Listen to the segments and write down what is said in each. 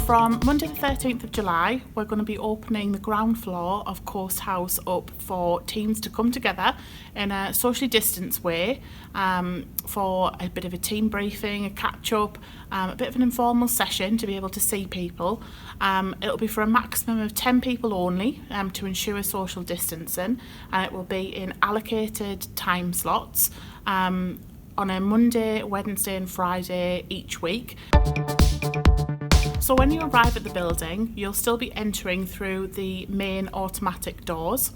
from Monday the 13th of July, we're going to be opening the ground floor of Coast House up for teams to come together in a socially distanced way for a bit of a team briefing, a catch-up, a bit of an informal session to be able to see people. It'll be for a maximum of 10 people only to ensure social distancing, and it will be in allocated time slots on a Monday, Wednesday and Friday each week. So when you arrive at the building, you'll still be entering through the main automatic doors.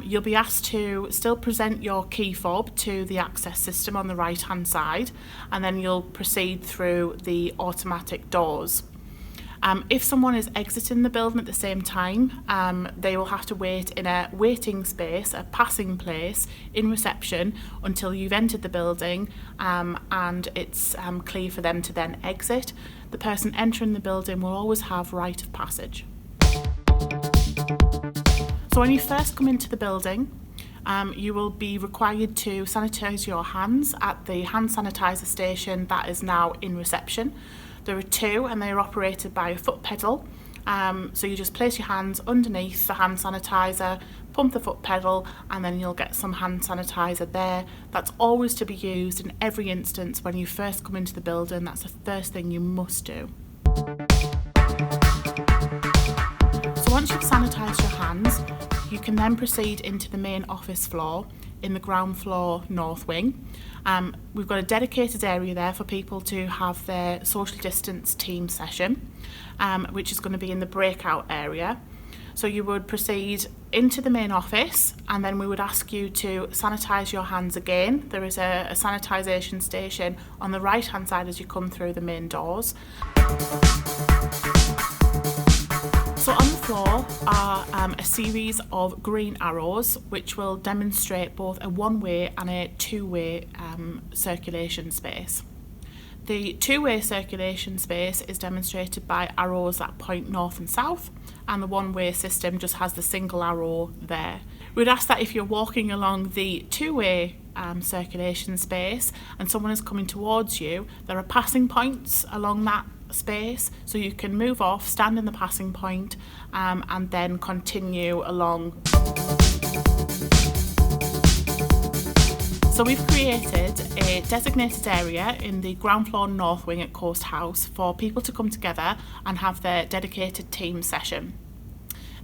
You'll be asked to still present your key fob to the access system on the right hand side, and then you'll proceed through the automatic doors. If someone is exiting the building at the same time, they will have to wait in a waiting space, a passing place in reception until you've entered the building and it's clear for them to then exit. The person entering the building will always have right of passage. So when you first come into the building, you will be required to sanitise your hands at the hand sanitiser station that is now in reception. There are two and they are operated by a foot pedal. So you just place your hands underneath the hand sanitiser, pump the foot pedal, and then you'll get some hand sanitiser there. That's always to be used in every instance when you first come into the building. That's the first thing you must do. So once you've sanitised your hands, you can then proceed into the main office floor in the ground floor north wing. We've got a dedicated area there for people to have their social distance team session, which is going to be in the breakout area. So you would proceed into the main office, and then we would ask you to sanitise your hands again. There is a sanitisation station on the right hand side as you come through the main doors. So on the floor are a series of green arrows which will demonstrate both a one-way and a two-way circulation space. The two-way circulation space is demonstrated by arrows that point north and south, and the one-way system just has the single arrow there. We'd ask that if you're walking along the two-way circulation space and someone is coming towards you, there are passing points along that space, so you can move off, stand in the passing point, and then continue along. So we've created a designated area in the ground floor north wing at Coast House for people to come together and have their dedicated team session.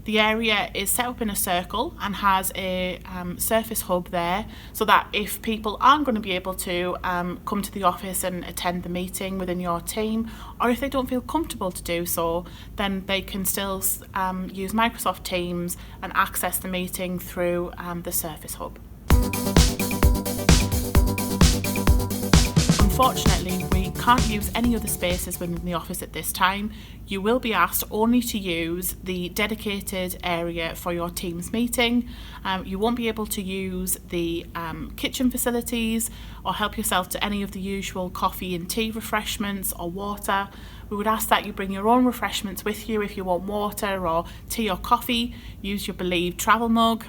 The area is set up in a circle and has a surface hub there, so that if people aren't going to be able to come to the office and attend the meeting within your team, or if they don't feel comfortable to do so, then they can still use Microsoft Teams and access the meeting through the surface hub. Unfortunately, we can't use any other spaces within the office at this time. You will be asked only to use the dedicated area for your Teams meeting. You won't be able to use the kitchen facilities or help yourself to any of the usual coffee and tea refreshments or water. We would ask that you bring your own refreshments with you if you want water or tea or coffee. Use your Believe travel mug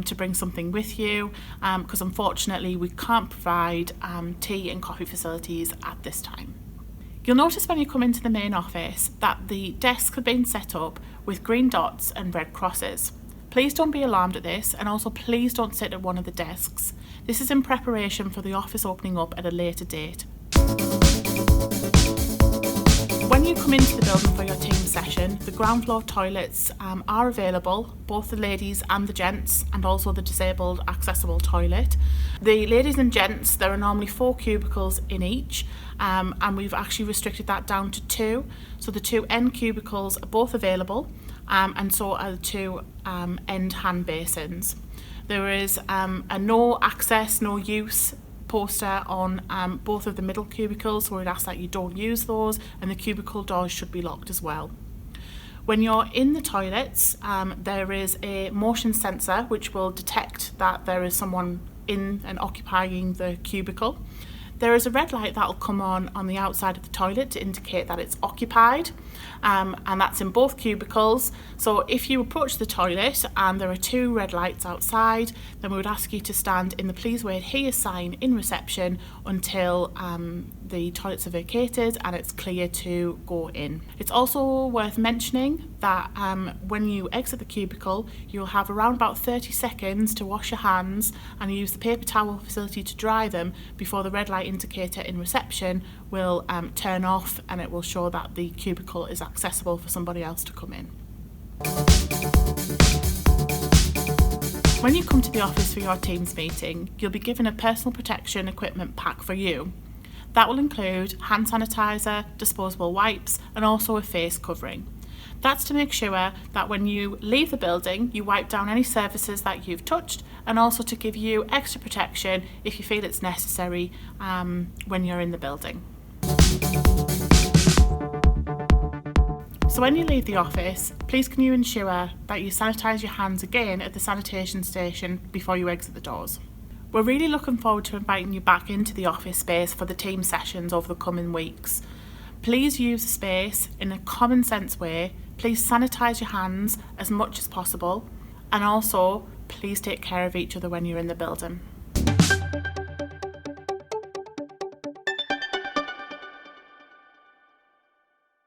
to bring something with you, because unfortunately we can't provide tea and coffee facilities at this time. You'll notice when you come into the main office that the desks have been set up with green dots and red crosses. Please don't be alarmed at this, and also please don't sit at one of the desks. This is in preparation for the office opening up at a later date. When you come into the building for your team session, the ground floor toilets are available, both the ladies and the gents, and also the disabled accessible toilet. The ladies and gents, there are normally 4 cubicles in each, and we've actually restricted that down to 2. So the 2 end cubicles are both available, and so are the 2 end hand basins. There is a no access, no use poster on both of the middle cubicles, so we'd ask that you don't use those, and the cubicle doors should be locked as well. When you're in the toilets, there is a motion sensor which will detect that there is someone in and occupying the cubicle. There is a red light that will come on the outside of the toilet to indicate that it's occupied, and that's in both cubicles. So if you approach the toilet and there are 2 red lights outside, then we would ask you to stand in the please wait here sign in reception until the toilets are vacated and it's clear to go in. It's also worth mentioning that when you exit the cubicle, you'll have around about 30 seconds to wash your hands and use the paper towel facility to dry them before the red light indicator in reception will turn off, and it will show that the cubicle is accessible for somebody else to come in. When you come to the office for your Teams meeting, you'll be given a personal protection equipment pack for you. That will include hand sanitizer, disposable wipes, and also a face covering. That's to make sure that when you leave the building, you wipe down any surfaces that you've touched, and also to give you extra protection if you feel it's necessary when you're in the building. So when you leave the office, please can you ensure that you sanitise your hands again at the sanitation station before you exit the doors. We're really looking forward to inviting you back into the office space for the team sessions over the coming weeks. Please use the space in a common sense way. Please sanitise your hands as much as possible, and also please take care of each other when you're in the building.